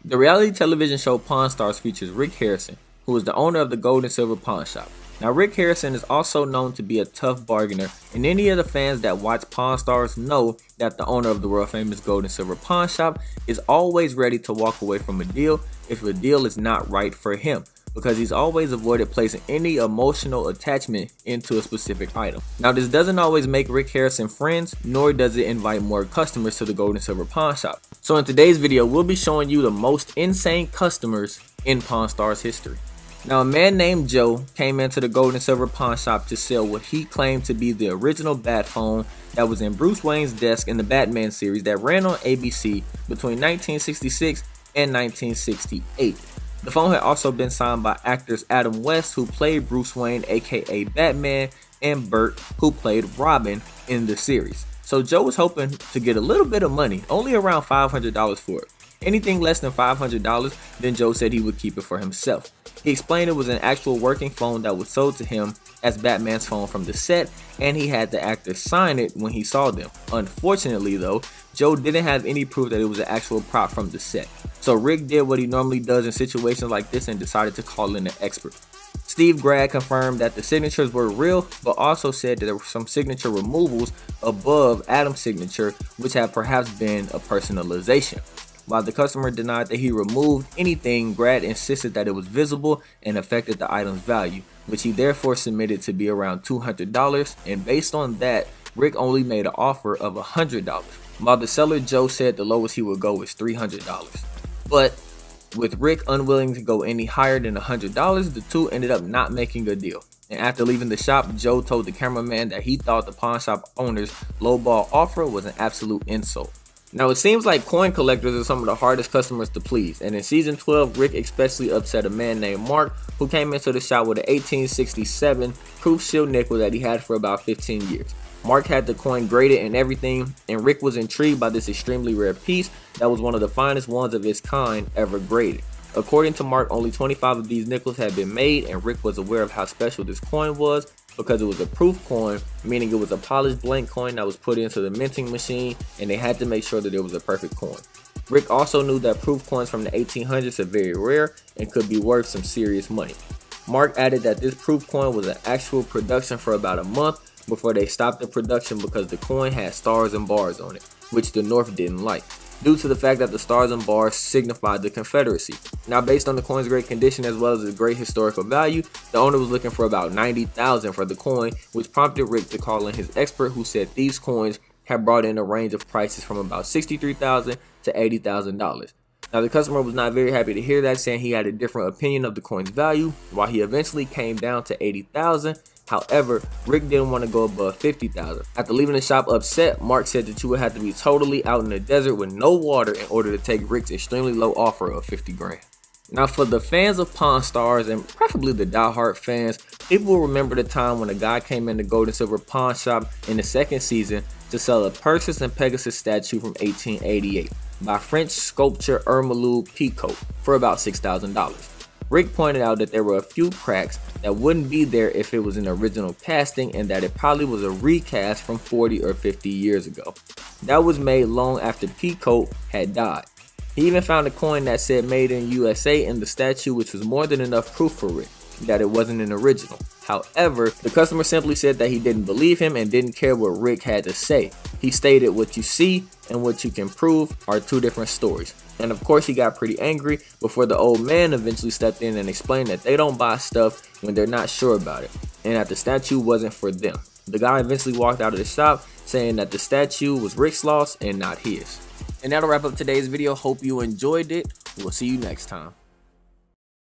The reality television show Pawn Stars features Rick Harrison, who is the owner of the Gold and Silver Pawn Shop. Now, Rick Harrison is also known to be a tough bargainer, and any of the fans that watch Pawn Stars know that the owner of the world famous Gold and Silver Pawn Shop is always ready to walk away from a deal if a deal is not right for him, because he's always avoided placing any emotional attachment into a specific item. Now, this doesn't always make Rick Harrison friends, nor does it invite more customers to the Gold and Silver Pawn Shop. So in today's video, we'll be showing you the most insane customers in Pawn Stars history. Now, a man named Joe came into the Gold and Silver Pawn Shop to sell what he claimed to be the original bat phone that was in Bruce Wayne's desk in the Batman series that ran on ABC between 1966 and 1968. The phone had also been signed by actors Adam West, who played Bruce Wayne aka Batman, and Burt, who played Robin in the series. So Joe was hoping to get a little bit of money, only around $500 for it. Anything less than $500, then Joe said he would keep it for himself. He explained it was an actual working phone that was sold to him as Batman's phone from the set, and he had the actors sign it when he saw them. Unfortunately though, Joe didn't have any proof that it was an actual prop from the set. So Rick did what he normally does in situations like this and decided to call in an expert. Steve Grad confirmed that the signatures were real, but also said that there were some signature removals above Adam's signature, which had perhaps been a personalization. While the customer denied that he removed anything, Grad insisted that it was visible and affected the item's value, which he therefore submitted to be around $200, and based on that, Rick only made an offer of $100, while the seller Joe said the lowest he would go was $300. But with Rick unwilling to go any higher than $100, the two ended up not making a deal. And after leaving the shop, Joe told the cameraman that he thought the pawn shop owner's lowball offer was an absolute insult. Now, it seems like coin collectors are some of the hardest customers to please, and in season 12, Rick especially upset a man named Mark, who came into the shop with an 1867 proof shield nickel that he had for about 15 years. Mark had the coin graded and everything, and Rick was intrigued by this extremely rare piece that was one of the finest ones of its kind ever graded. According to Mark, only 25 of these nickels had been made, and Rick was aware of how special this coin was because it was a proof coin, meaning it was a polished blank coin that was put into the minting machine, and they had to make sure that it was a perfect coin. Rick also knew that proof coins from the 1800s are very rare and could be worth some serious money. Mark added that this proof coin was an actual production for about a month before they stopped the production because the coin had stars and bars on it, which the North didn't like, due to the fact that the stars and bars signified the Confederacy. Now, based on the coin's great condition as well as its great historical value, the owner was looking for about $90,000 for the coin, which prompted Rick to call in his expert, who said these coins had brought in a range of prices from about $63,000 to $80,000. Now, the customer was not very happy to hear that, saying he had a different opinion of the coin's value, while he eventually came down to $80,000. However, Rick didn't want to go above $50,000. After leaving the shop upset, Mark said that you would have to be totally out in the desert with no water in order to take Rick's extremely low offer of $50,000. Now, for the fans of Pawn Stars, and preferably the diehard fans, people will remember the time when a guy came in the Gold and Silver Pawn Shop in the second season to sell a Perseus and Pegasus statue from 1888 by French sculptor Ermelo Picot for about $6,000. Rick pointed out that there were a few cracks that wouldn't be there if it was an original casting, and that it probably was a recast from 40 or 50 years ago. That was made long after Picot had died. He even found a coin that said made in USA in the statue, which was more than enough proof for Rick that it wasn't an original. However, the customer simply said that he didn't believe him and didn't care what Rick had to say. He stated what you see and what you can prove are two different stories. And of course, he got pretty angry before the old man eventually stepped in and explained that they don't buy stuff when they're not sure about it, and that the statue wasn't for them. The guy eventually walked out of the shop saying that the statue was Rick's loss and not his. And that'll wrap up today's video. Hope you enjoyed it. We'll see you next time.